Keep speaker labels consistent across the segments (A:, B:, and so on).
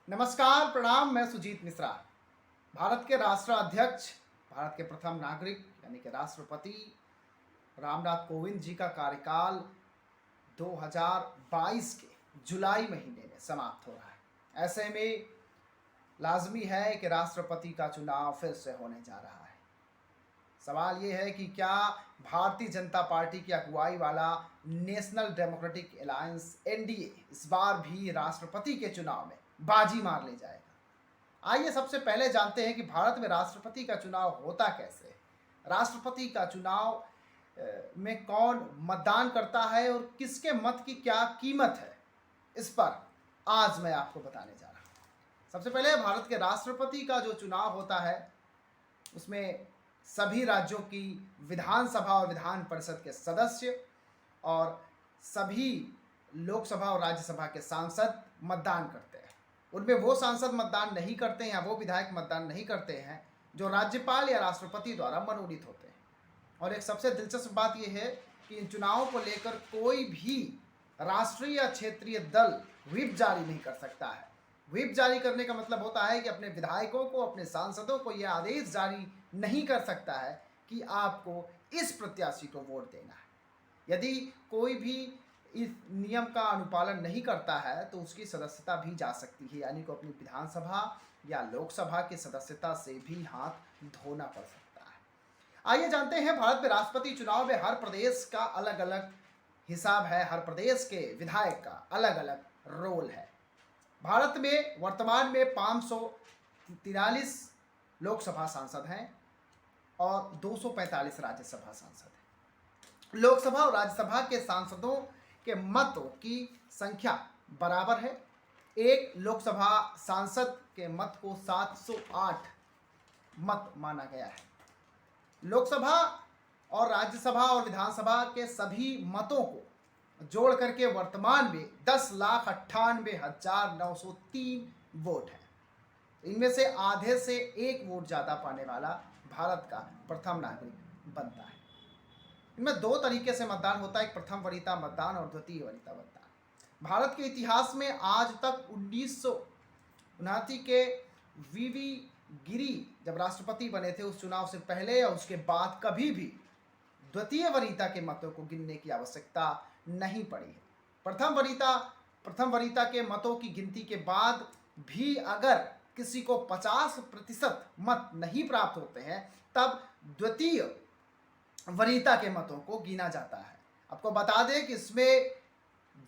A: नमस्कार, प्रणाम। मैं सुजीत मिश्रा। भारत के राष्ट्राध्यक्ष, भारत के प्रथम नागरिक यानी कि राष्ट्रपति रामनाथ कोविंद जी का कार्यकाल 2022 के जुलाई महीने में समाप्त हो रहा है। ऐसे में लाजमी है कि राष्ट्रपति का चुनाव फिर से होने जा रहा है। सवाल ये है कि क्या भारतीय जनता पार्टी की अगुवाई वाला नेशनल डेमोक्रेटिक अलायंस एनडीए इस बार भी राष्ट्रपति के चुनाव में बाजी मार ले जाएगा। आइए सबसे पहले जानते हैं कि भारत में राष्ट्रपति का चुनाव होता कैसे है। राष्ट्रपति का चुनाव में कौन मतदान करता है और किसके मत की क्या कीमत है, इस पर आज मैं आपको बताने जा रहा हूँ। सबसे पहले भारत के राष्ट्रपति का जो चुनाव होता है उसमें सभी राज्यों की विधानसभा और विधान परिषद के सदस्य और सभी लोकसभा और राज्यसभा के सांसद मतदान करते हैं। उनमें वो सांसद मतदान नहीं करते हैं या वो विधायक मतदान नहीं करते हैं जो राज्यपाल या राष्ट्रपति द्वारा मनोनीत होते हैं। और एक सबसे दिलचस्प बात यह है कि इन चुनावों को लेकर कोई भी राष्ट्रीय या क्षेत्रीय दल व्हिप जारी नहीं कर सकता है। व्हिप जारी करने का मतलब होता है कि अपने विधायकों को, अपने सांसदों को यह आदेश जारी नहीं कर सकता है कि आपको इस प्रत्याशी को वोट देना है। यदि कोई भी इस नियम का अनुपालन नहीं करता है तो उसकी सदस्यता भी जा सकती है, यानी को अपनी विधानसभा या लोकसभा की सदस्यता से भी हाथ धोना पड़ सकता है। आइए जानते हैं, भारत में राष्ट्रपति चुनाव में हर प्रदेश का अलग अलग हिसाब है, हर प्रदेश के विधायक का अलग अलग रोल है। भारत में वर्तमान में 543 लोकसभा सांसद हैं और 245 राज्यसभा सांसद हैं। लोकसभा और राज्यसभा के सांसदों के मतों की संख्या बराबर है। एक लोकसभा सांसद के मत को 708 मत माना गया है। लोकसभा और राज्यसभा और विधानसभा के सभी मतों को जोड़ करके वर्तमान में 10,98,903 वोट है। इनमें से आधे से एक वोट ज़्यादा पाने वाला भारत का प्रथम नागरिक बनता है। इनमें दो तरीके से मतदान होता है, एक प्रथम वरीयता मतदान और द्वितीय वरीयता मतदान। भारत के इतिहास में आज तक 1959 के वीवी गिरी जब राष्ट्रपति बने थे, उस चुनाव से पहले या उसके बाद कभी भी द्वितीय वरीयता के मतों को गिनने की आवश्यकता नहीं पड़ी है। प्रथम वरीयता के मतों की गिनती के बाद भी अगर किसी को 50% मत नहीं प्राप्त होते हैं तब द्वितीय वरीयता के मतों को गिना जाता है। आपको बता दें कि इसमें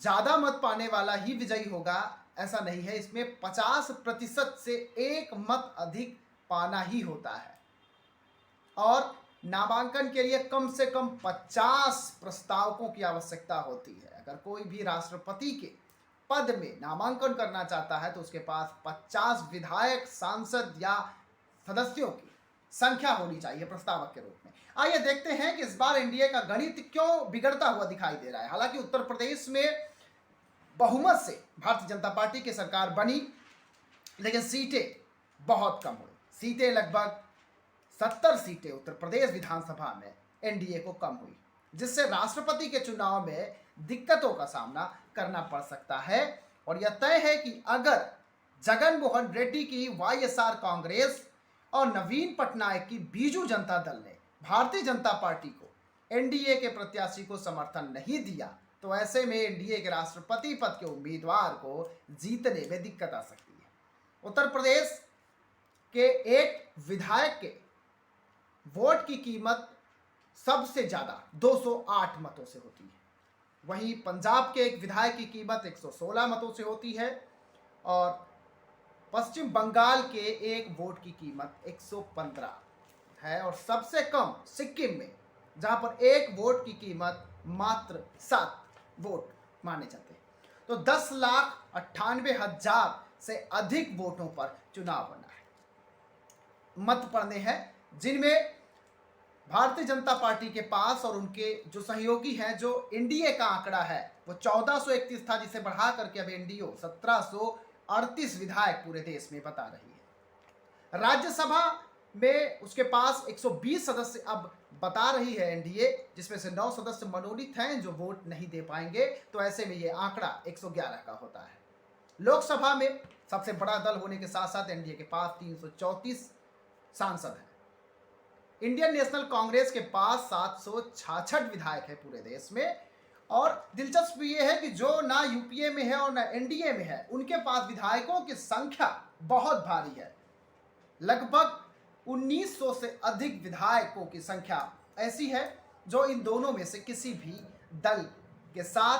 A: ज़्यादा मत पाने वाला ही विजयी होगा, ऐसा नहीं है। इसमें 50% से एक मत अधिक पाना ही होता है और नामांकन के लिए कम से कम 50 प्रस्तावकों की आवश्यकता होती है। अगर कोई भी राष्ट्रपति के पद में नामांकन करना चाहता है तो उसके पास 50 विधायक, सांसद या सदस्यों की संख्या होनी चाहिए प्रस्तावक के रूप में। आइए देखते हैं कि इस बार एनडीए का गणित क्यों बिगड़ता हुआ दिखाई दे रहा है। हालांकि उत्तर प्रदेश में बहुमत से भारतीय जनता पार्टी की सरकार बनी, लेकिन सीटें बहुत कम हुई। सीटें लगभग 70 सीटें उत्तर प्रदेश विधानसभा में एनडीए को कम हुई, जिससे राष्ट्रपति के चुनाव में दिक्कतों का सामना करना पड़ सकता है। और यह तय है कि अगर जगन मोहन रेड्डी की वाईएसआर कांग्रेस और नवीन पटनायक की बीजू जनता दल ने भारतीय जनता पार्टी को एनडीए के प्रत्याशी को समर्थन नहीं दिया तो ऐसे में एनडीए के राष्ट्रपति पद के उम्मीदवार को जीतने में दिक्कत आ सकती है। उत्तर प्रदेश के एक विधायक के वोट की कीमत सबसे ज़्यादा 208 मतों से होती है। वहीं पंजाब के एक विधायक की कीमत 116 मतों से होती है और पश्चिम बंगाल के एक वोट की कीमत 115 है और सबसे कम सिक्किम में, जहां पर एक वोट की कीमत मात्र 7 वोट माने जाते हैं। तो 10,98,000 से अधिक वोटों पर चुनाव होना है। मत पड़ने हैं जिनमें भारतीय जनता पार्टी के पास और उनके जो सहयोगी हैं, जो एनडीए का आंकड़ा है वो 1431 था, जिसे बढ़ा करके अब एनडीए 1738 विधायक पूरे देश में बता रही है। राज्यसभा में उसके पास 120 सदस्य अब बता रही है एनडीए, जिसमें से 9 सदस्य मनोनीत हैं जो वोट नहीं दे पाएंगे। तो ऐसे में ये आंकड़ा 111 का होता है। लोकसभा में सबसे बड़ा दल होने के साथ साथ एनडीए के पास 334 सांसद हैं। इंडियन नेशनल कांग्रेस के पास 766 विधायक है पूरे देश में। और दिलचस्प ये है कि जो ना यूपीए में है और ना एनडीए में है, उनके पास विधायकों की संख्या बहुत भारी है। लगभग 1900 से अधिक विधायकों की संख्या ऐसी है जो इन दोनों में से किसी भी दल के साथ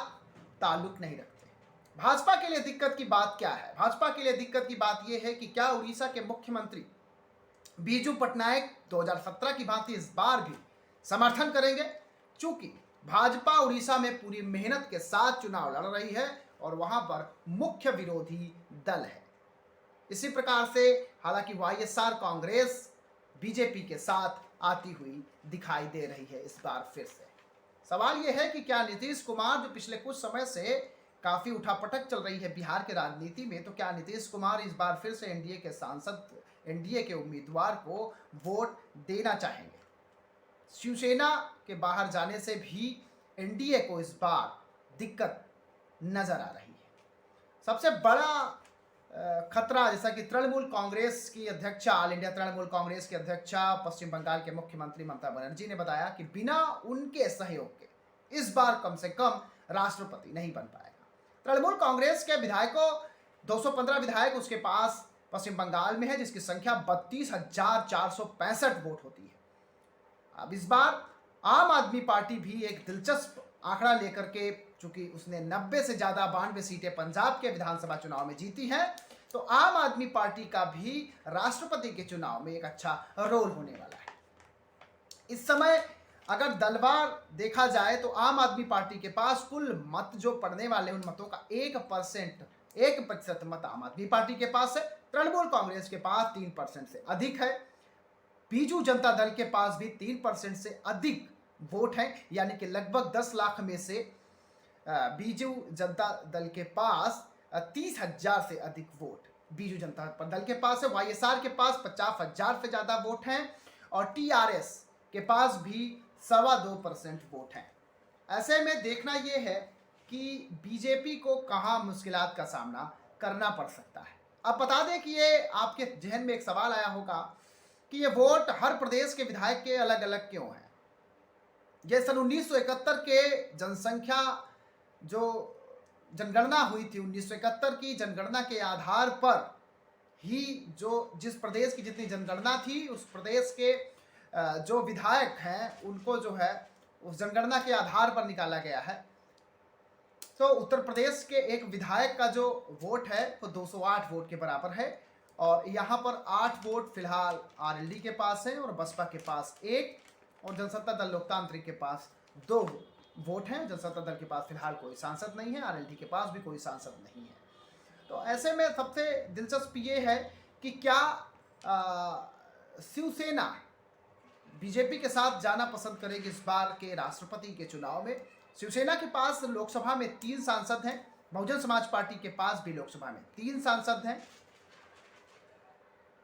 A: ताल्लुक नहीं रखते। भाजपा के लिए दिक्कत की बात क्या है? भाजपा के लिए दिक्कत की बात यह है कि क्या उड़ीसा के मुख्यमंत्री बीजू पटनायक 2017 की भांति इस बार भी समर्थन करेंगे? चूंकि भाजपा उड़ीसा में पूरी मेहनत के साथ चुनाव लड़ रही है और वहां पर मुख्य विरोधी दल है। इसी प्रकार से हालांकि वाईएसआर कांग्रेस बीजेपी के साथ आती हुई दिखाई दे रही है इस बार फिर से। सवाल यह है कि क्या नीतीश कुमार, जो पिछले कुछ समय से काफी उठापटक चल रही है बिहार के राजनीति में, तो क्या नीतीश कुमार इस बार फिर से एनडीए के सांसद, एनडीए के उम्मीदवार को वोट देना चाहेंगे? शिवसेना के बाहर जाने से भी एनडीए को इस बार दिक्कत नजर आ रही है। सबसे बड़ा खतरा, जैसा कि तृणमूल कांग्रेस की अध्यक्षा, ऑल इंडिया तृणमूल कांग्रेस की अध्यक्षा पश्चिम बंगाल के मुख्यमंत्री ममता बनर्जी ने बताया कि बिना उनके सहयोग के इस बार कम से कम राष्ट्रपति नहीं बन पाएगा। तृणमूल कांग्रेस के विधायकों 215 विधायक उसके पास पश्चिम बंगाल में है, जिसकी संख्या 32,465 वोट होती है। अब इस बार आम आदमी पार्टी भी एक दिलचस्प आंकड़ा लेकर के, चूंकि उसने 90 से ज्यादा 92 सीटें पंजाब के विधानसभा चुनाव में जीती हैं, तो आम आदमी पार्टी का भी राष्ट्रपति के चुनाव में एक अच्छा रोल होने वाला है। इस समय अगर दलवार देखा जाए तो आम आदमी पार्टी के पास कुल मत जो पड़ने वाले, उन मतों का 1% मत आम आदमी पार्टी के पास है। तृणमूल कांग्रेस के पास 3% से अधिक है। बीजू जनता दल के पास भी 3% से अधिक वोट हैं, यानी कि लगभग 10 लाख में से बीजू जनता दल के पास 30,000 से अधिक वोट बीजू जनता दल के पास है। वाईएसआर के पास 50,000 से ज़्यादा वोट हैं और टीआरएस के पास भी 2.25% वोट हैं। ऐसे में देखना यह है कि बीजेपी को कहाँ मुश्किलात का सामना करना पड़ सकता है। अब बता दें कि ये आपके जहन में एक सवाल आया होगा कि ये वोट हर प्रदेश के विधायक के अलग अलग क्यों हैं। ये सन 1971 के जनसंख्या, जो जनगणना हुई थी 1971 की जनगणना के आधार पर ही जिस प्रदेश की जितनी जनगणना थी, उस प्रदेश के जो विधायक हैं उनको जो है उस जनगणना के आधार पर निकाला गया है। तो उत्तर प्रदेश के एक विधायक का जो वोट है वो 208 वोट के बराबर है और यहाँ पर 8 वोट फिलहाल आरएलडी के पास है और बसपा के पास 1 और जनसत्ता दल लोकतांत्रिक के पास 2 वोट हैं। जनसत्ता दल के पास फिलहाल कोई सांसद नहीं है, आरएलडी के पास भी कोई सांसद नहीं है। तो ऐसे में सबसे दिलचस्प ये है कि क्या शिवसेना बीजेपी के साथ जाना पसंद करेगी इस बार के राष्ट्रपति के चुनाव में। शिवसेना के पास लोकसभा में 3 सांसद हैं, बहुजन समाज पार्टी के पास भी लोकसभा में 3 सांसद हैं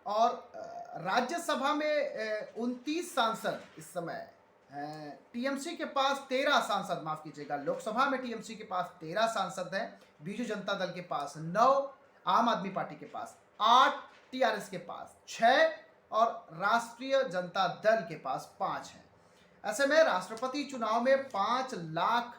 A: और राज्यसभा में 29 सांसद इस समय हैं। टीएमसी के पास 13 सांसद, माफ कीजिएगा, लोकसभा में टीएमसी के पास 13 सांसद हैं, बीजू जनता दल के पास 9, आम आदमी पार्टी के पास 8, टीआरएस के पास 6 और राष्ट्रीय जनता दल के पास 5 हैं। ऐसे में राष्ट्रपति चुनाव में 5 लाख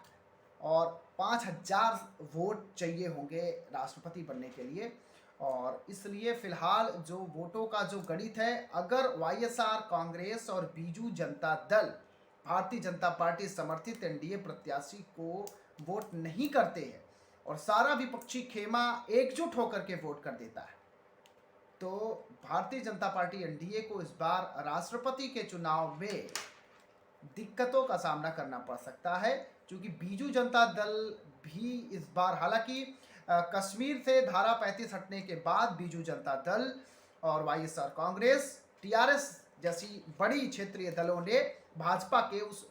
A: और 5,000 वोट चाहिए होंगे राष्ट्रपति बनने के लिए और इसलिए फिलहाल जो वोटों का जो गणित है, अगर वाईएसआर कांग्रेस और बीजू जनता दल भारतीय जनता पार्टी समर्थित एनडीए प्रत्याशी को वोट नहीं करते हैं और सारा विपक्षी खेमा एकजुट होकर के वोट कर देता है, तो भारतीय जनता पार्टी एनडीए को इस बार राष्ट्रपति के चुनाव में दिक्कतों का सामना करना पड़ सकता है। क्योंकि बीजू जनता दल भी इस बार, हालांकि कश्मीर से धारा 35 हटने के बाद बीजू जनता दल और वाईएसआर कांग्रेस, टीआरएस जैसी बड़ी क्षेत्रीय दलों ने भाजपा के उस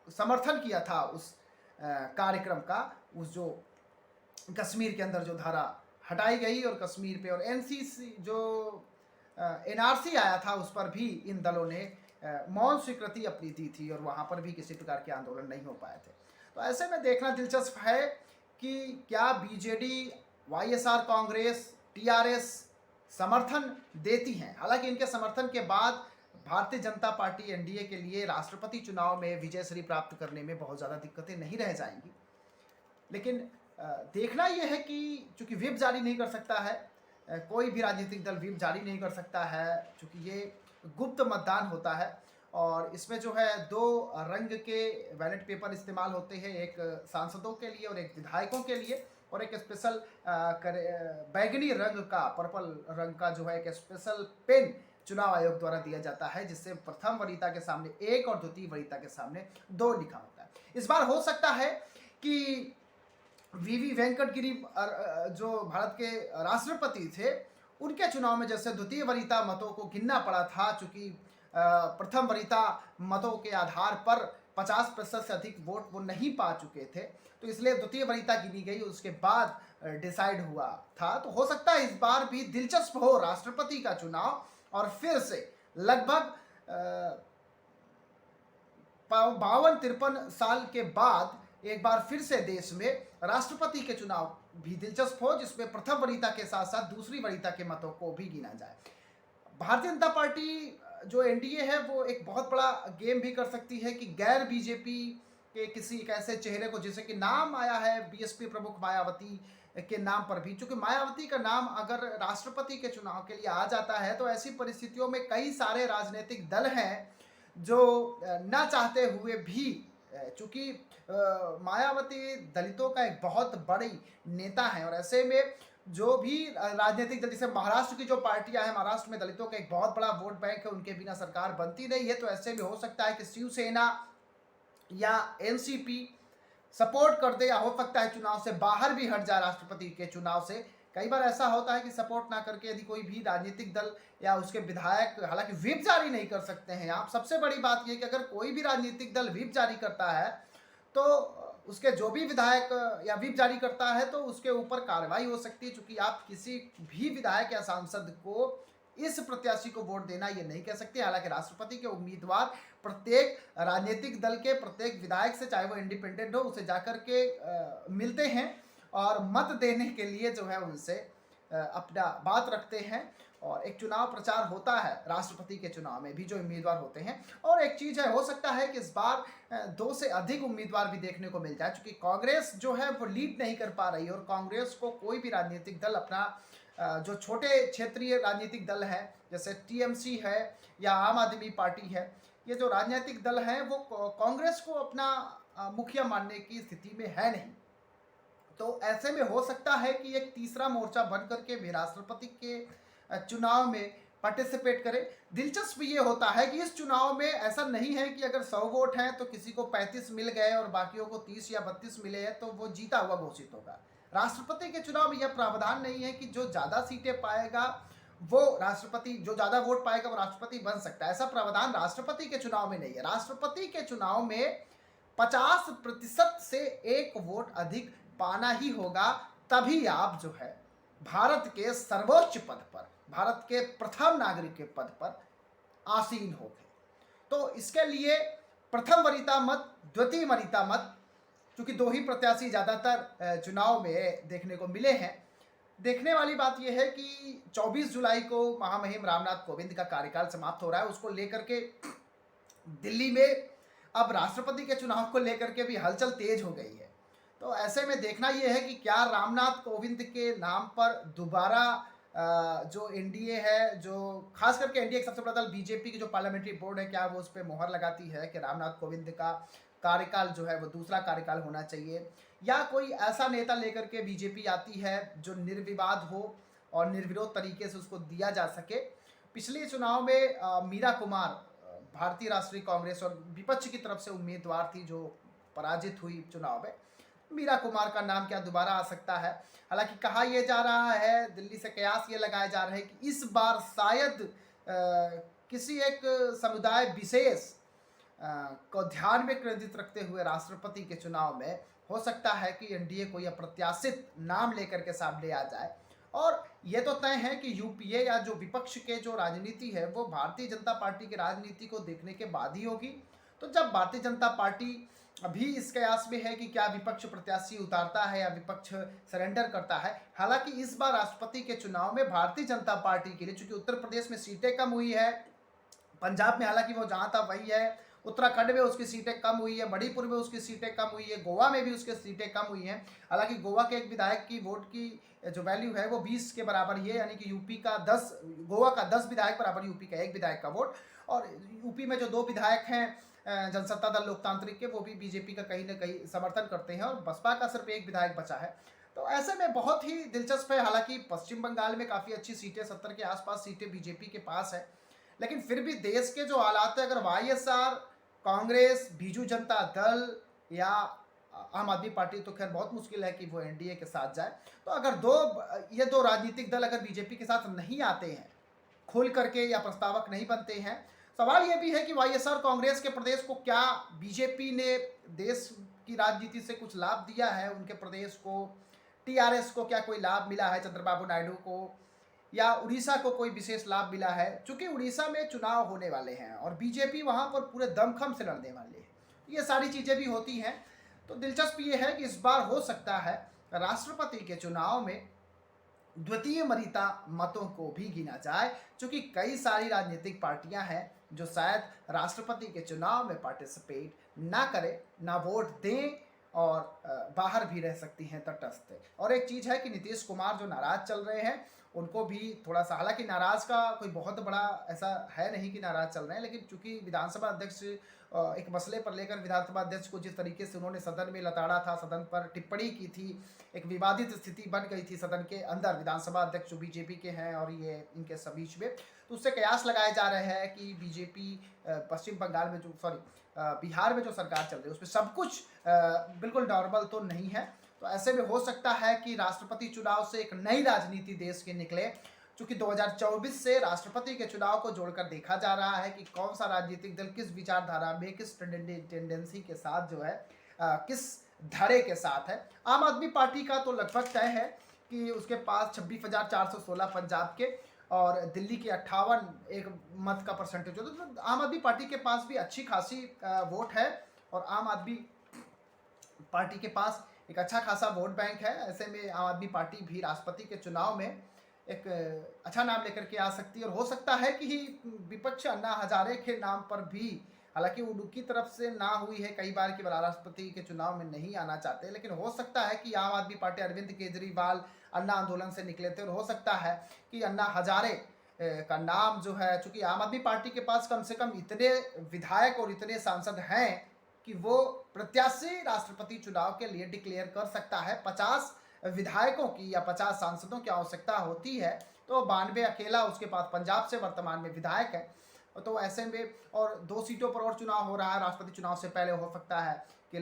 A: समर्थन किया था उस कार्यक्रम का, उस जो कश्मीर के अंदर जो धारा हटाई गई और कश्मीर पे और एनसीसी जो एनआरसी आया था उस पर भी इन दलों ने मौन स्वीकृति अपनी दी थी और वहाँ पर भी किसी प्रकार के आंदोलन नहीं हो पाए थे। तो ऐसे में देखना दिलचस्प है कि क्या बीजेडी, वाईएसआर कांग्रेस टीआरएस समर्थन देती हैं। हालांकि इनके समर्थन के बाद भारतीय जनता पार्टी एनडीए के लिए राष्ट्रपति चुनाव में विजयश्री प्राप्त करने में बहुत ज़्यादा दिक्कतें नहीं रह जाएंगी। लेकिन देखना यह है कि चूंकि व्हिप जारी नहीं कर सकता है, कोई भी राजनीतिक दल व्हिप जारी नहीं कर सकता है, चूंकि ये गुप्त मतदान होता है और इसमें जो है 2 रंग के बैलेट पेपर इस्तेमाल होते हैं, एक सांसदों के लिए और एक विधायकों के लिए, और एक स्पेशल बैगनी रंग का, पर्पल रंग का जो है एक स्पेशल पेन चुनाव आयोग द्वारा दिया जाता है, जिससे प्रथम वरीयता के सामने 1 और द्वितीय वरीयता के सामने 2 लिखा होता है। इस बार हो सकता है कि वीवी वेंकटगिरी जो भारत के राष्ट्रपति थे, उनके चुनाव में जैसे द्वितीय वरीयता मतों को गिनना पड़ा था, चूंकि प्रथम वरीयता मतों के आधार पर 50% से अधिक वोट वो नहीं पा चुके थे, तो इसलिए द्वितीय वरीयता गिनी गई, उसके बाद डिसाइड हुआ था। तो हो सकता है इस बार भी दिलचस्प हो राष्ट्रपति का चुनाव और फिर से लगभग 52-53 साल के बाद एक बार फिर से देश में राष्ट्रपति के चुनाव भी दिलचस्प हो, जिसमें प्रथम वरीयता के साथ साथ दूसरी वरीयता के मतों को भी गिना जाए। भारतीय जनता पार्टी जो एनडीए है वो एक बहुत बड़ा गेम भी कर सकती है कि गैर बीजेपी के किसी एक ऐसे चेहरे को, जैसे कि नाम आया है बीएसपी प्रमुख मायावती के नाम पर भी, चूंकि मायावती का नाम अगर राष्ट्रपति के चुनाव के लिए आ जाता है तो ऐसी परिस्थितियों में कई सारे राजनीतिक दल हैं जो ना चाहते हुए भी, चूंकि मायावती दलितों का एक बहुत बड़ी नेता है और ऐसे में जो भी राजनीतिक दल, जैसे महाराष्ट्र की जो पार्टियां हैं, महाराष्ट्र में दलितों का एक बहुत बड़ा वोट बैंक है, उनके बिना सरकार बनती नहीं है। तो ऐसे में हो सकता है कि शिवसेना या एनसीपी सपोर्ट कर दे, या हो सकता है चुनाव से बाहर भी हट जाए राष्ट्रपति के चुनाव से। कई बार ऐसा होता है कि सपोर्ट ना करके यदि कोई भी राजनीतिक दल या उसके विधायक, हालांकि व्हिप जारी नहीं कर सकते हैं आप, सबसे बड़ी बात यह कि अगर कोई भी राजनीतिक दल व्हिप जारी करता है तो उसके जो भी विधायक या व्हिप जारी करता है तो उसके ऊपर कार्रवाई हो सकती है, क्योंकि आप किसी भी विधायक या सांसद को इस प्रत्याशी को वोट देना ये नहीं कह सकते। हालांकि राष्ट्रपति के उम्मीदवार प्रत्येक राजनीतिक दल के प्रत्येक विधायक से, चाहे वो इंडिपेंडेंट हो, उसे जाकर के मिलते हैं और मत देने के लिए जो है उनसे अपना बात रखते हैं, और एक चुनाव प्रचार होता है राष्ट्रपति के चुनाव में भी जो उम्मीदवार होते हैं। और एक चीज़ है, हो सकता है कि इस बार 2 से अधिक उम्मीदवार भी देखने को मिल जाए, क्योंकि कांग्रेस जो है वो लीड नहीं कर पा रही है, और कांग्रेस को कोई भी राजनीतिक दल अपना जो छोटे क्षेत्रीय राजनीतिक दल है, जैसे टीएमसी है या आम आदमी पार्टी है, ये जो राजनीतिक दल हैं वो कांग्रेस को अपना मुखिया मानने की स्थिति में है नहीं। तो ऐसे में हो सकता है कि एक तीसरा मोर्चा बन करके भी राष्ट्रपति के चुनाव में पार्टिसिपेट करे। दिलचस्प ये होता है कि इस चुनाव में ऐसा नहीं है कि अगर 100 वोट हैं तो किसी को 35 मिल गए और बाकियों को 30 या 32 मिले हैं तो वो जीता हुआ घोषित होगा। राष्ट्रपति के चुनाव में यह प्रावधान नहीं है कि जो ज़्यादा सीटें पाएगा वो राष्ट्रपति, जो ज़्यादा वोट पाएगा वो राष्ट्रपति बन सकता है। ऐसा प्रावधान राष्ट्रपति के चुनाव में नहीं है। राष्ट्रपति के चुनाव में 50% से 1 वोट अधिक पाना ही होगा, तभी आप जो है भारत के सर्वोच्च पद पर, भारत के प्रथम नागरिक के पद पर आसीन हो गए। तो इसके लिए प्रथम वरीयता मत, द्वितीय वरीयता मत, क्योंकि 2 ही प्रत्याशी ज़्यादातर चुनाव में देखने को मिले हैं। देखने वाली बात यह है कि 24 जुलाई को महामहिम रामनाथ कोविंद का कार्यकाल समाप्त हो रहा है, उसको लेकर के दिल्ली में अब राष्ट्रपति के चुनाव को लेकर के भी हलचल तेज हो गई है। तो ऐसे में देखना यह है कि क्या रामनाथ कोविंद के नाम पर दोबारा जो एनडीए है, जो खास करके एनडीए का सबसे बड़ा दल बीजेपी की जो पार्लियामेंट्री बोर्ड है, क्या वो उस पर मोहर लगाती है कि रामनाथ कोविंद का कार्यकाल जो है वो दूसरा कार्यकाल होना चाहिए, या कोई ऐसा नेता लेकर के बीजेपी आती है जो निर्विवाद हो और निर्विरोध तरीके से उसको दिया जा सके। पिछले चुनाव में मीरा कुमार भारतीय राष्ट्रीय कांग्रेस और विपक्ष की तरफ से उम्मीदवार थी जो पराजित हुई चुनाव में। मीरा कुमार का नाम क्या दोबारा आ सकता है? हालांकि कहा यह जा रहा है, दिल्ली से कयास ये लगाए जा रहे हैं कि इस बार शायद किसी एक समुदाय विशेष को ध्यान में केंद्रित रखते हुए राष्ट्रपति के चुनाव में हो सकता है कि एनडीए कोई अप्रत्याशित नाम लेकर के सामने आ जाए। और ये तो तय है कि यूपीए या जो विपक्ष के जो राजनीति है वो भारतीय जनता पार्टी की राजनीति को देखने के बाद ही होगी। तो जब भारतीय जनता पार्टी अभी इस कयास में है कि क्या विपक्ष प्रत्याशी उतारता है या विपक्ष सरेंडर करता है। हालांकि इस बार राष्ट्रपति के चुनाव में भारतीय जनता पार्टी के लिए, चूंकि उत्तर प्रदेश में सीटें कम हुई है, पंजाब में हालांकि वो जहां था वही है, उत्तराखंड में उसकी सीटें कम हुई है, मणिपुर में उसकी सीटें कम हुई है, गोवा में भी उसकी सीटें कम हुई हैं। हालांकि गोवा के एक विधायक की वोट की जो वैल्यू है वो 20 के बराबर ही है, यानी कि यूपी का 10, गोवा का 10 विधायक बराबर यूपी का एक विधायक का वोट। और यूपी में जो 2 विधायक हैं जनसत्ता दल लोकतांत्रिक के, वो भी बीजेपी का कहीं ना कहीं समर्थन करते हैं, और बसपा का सिर्फ एक विधायक बचा है। तो ऐसे में बहुत ही दिलचस्प है। हालांकि पश्चिम बंगाल में काफ़ी अच्छी सीटें, 70 के आसपास सीटें बीजेपी के पास है, लेकिन फिर भी देश के जो हालात है, अगर वाईएसआर, कांग्रेस, बीजू जनता दल या आम आदमी पार्टी, तो खैर बहुत मुश्किल है कि वो एनडीए के साथ जाए। तो अगर ये दो राजनीतिक दल अगर बीजेपी के साथ नहीं आते हैं खुल करके या प्रस्तावक नहीं बनते हैं, सवाल यह भी है कि वाईएसआर कांग्रेस के प्रदेश को क्या बीजेपी ने देश की राजनीति से कुछ लाभ दिया है, उनके प्रदेश को, टीआरएस को क्या कोई लाभ मिला है, चंद्रबाबू नायडू को, या उड़ीसा को कोई विशेष लाभ मिला है। चूंकि उड़ीसा में चुनाव होने वाले हैं और बीजेपी वहां पर पूरे दमखम से लड़ने वाली है, ये सारी चीज़ें भी होती हैं। तो दिलचस्प ये है कि इस बार हो सकता है राष्ट्रपति के चुनाव में द्वितीय वरीयता मतों को भी गिना जाए, क्योंकि कई सारी राजनीतिक पार्टियां हैं जो शायद राष्ट्रपति के चुनाव में पार्टिसिपेट ना करें, ना वोट दें, और बाहर भी रह सकती हैं तटस्थ। और एक चीज़ है कि नीतीश कुमार जो नाराज चल रहे हैं, उनको भी थोड़ा सा, हालांकि नाराज का कोई बहुत बड़ा ऐसा है नहीं कि नाराज चल रहे हैं, लेकिन चूंकि विधानसभा अध्यक्ष एक मसले पर लेकर विधानसभा अध्यक्ष को जिस तरीके से उन्होंने सदन में लताड़ा था, सदन पर टिप्पणी की थी, एक विवादित स्थिति बन गई थी सदन के अंदर, विधानसभा अध्यक्ष जो बीजेपी के हैं और ये इनके बीच में, तो उससे कयास लगाए जा रहे हैं कि बीजेपी पश्चिम बंगाल में जो, सॉरी बिहार में जो सरकार चल रही है उसमें सब कुछ बिल्कुल नॉर्मल तो नहीं है। तो ऐसे में हो सकता है कि राष्ट्रपति चुनाव से एक नई राजनीति देश के निकले, चूंकि 2024 से राष्ट्रपति के चुनाव को जोड़कर देखा जा रहा है कि कौन सा राजनीतिक दल किस विचारधारा में, किस टेंडेंसी के साथ जो है, किस धड़े के साथ है। आम आदमी पार्टी का तो लगभग तय है कि उसके पास 26,416 पंजाब के और दिल्ली के 58 एक मत का परसेंटेज होता है। तो आम आदमी पार्टी के पास भी अच्छी खासी वोट है, और आम आदमी पार्टी के पास एक अच्छा खासा वोट बैंक है। ऐसे में आम आदमी पार्टी भी राष्ट्रपति के चुनाव में एक अच्छा नाम लेकर के आ सकती है, और हो सकता है कि विपक्ष अन्ना हजारे के नाम पर भी, हालांकि उनकी तरफ से ना हुई है कई बार कि राष्ट्रपति के चुनाव में नहीं आना चाहते, लेकिन हो सकता है कि आम आदमी पार्टी, अरविंद केजरीवाल अन्ना आंदोलन से निकले थे, और हो सकता है कि अन्ना हजारे का नाम जो है, चूंकि आम आदमी पार्टी के पास कम से कम इतने विधायक और इतने सांसद हैं कि वो प्रत्याशी राष्ट्रपति चुनाव के लिए डिक्लेयर कर सकता है। 50 विधायकों की या 50 सांसदों की आवश्यकता होती है, तो 92 अकेला उसके पास पंजाब से वर्तमान में विधायक है। तो ऐसे में, और 2 सीटों पर और चुनाव हो रहा है, राष्ट्रपति चुनाव से पहले हो सकता है कि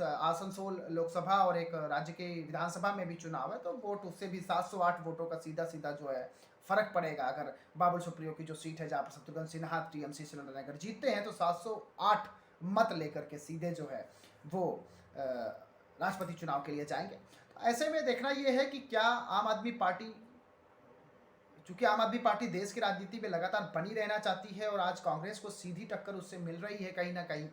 A: आसनसोल लोकसभा और एक राज्य की विधानसभा में भी चुनाव है, तो वोट उससे भी 708 वोटों का सीधा सीधा जो है फर्क पड़ेगा। अगर बाबुल सुप्रियो की जो सीट है जहाँ पर शत्रुघ्न सिन्हा टीएमसी से अगर जीतते हैं, तो 708 मत लेकर के सीधे जो है वो राष्ट्रपति चुनाव के लिए जाएंगे। तो ऐसे में देखना ये है कि क्या आम आदमी पार्टी, चूंकि आम आदमी पार्टी देश की राजनीति में लगातार बनी रहना चाहती है, और आज कांग्रेस को सीधी टक्कर उससे मिल रही है कहीं ना कहीं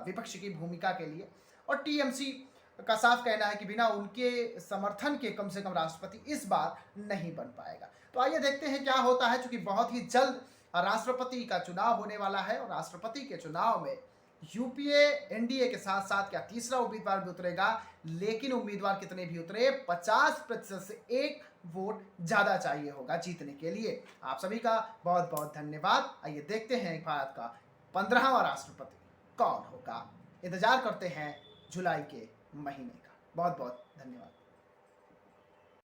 A: विपक्ष की भूमिका के लिए, और टीएमसी का साफ कहना है कि बिना उनके समर्थन के कम से कम राष्ट्रपति इस बार नहीं बन पाएगा। तो आइए देखते हैं क्या होता है, चूंकि बहुत ही जल्द राष्ट्रपति का चुनाव होने वाला है, और राष्ट्रपति के चुनाव में यूपीए एनडीए के साथ साथ क्या तीसरा उम्मीदवार भी उतरेगा, लेकिन उम्मीदवार कितने भी उतरे, 50% से 1 वोट ज़्यादा चाहिए होगा जीतने के लिए। आप सभी का बहुत बहुत धन्यवाद। आइए देखते हैं भारत का 15वां राष्ट्रपति कौन होगा। इंतजार करते हैं जुलाई के महीने का। बहुत बहुत धन्यवाद।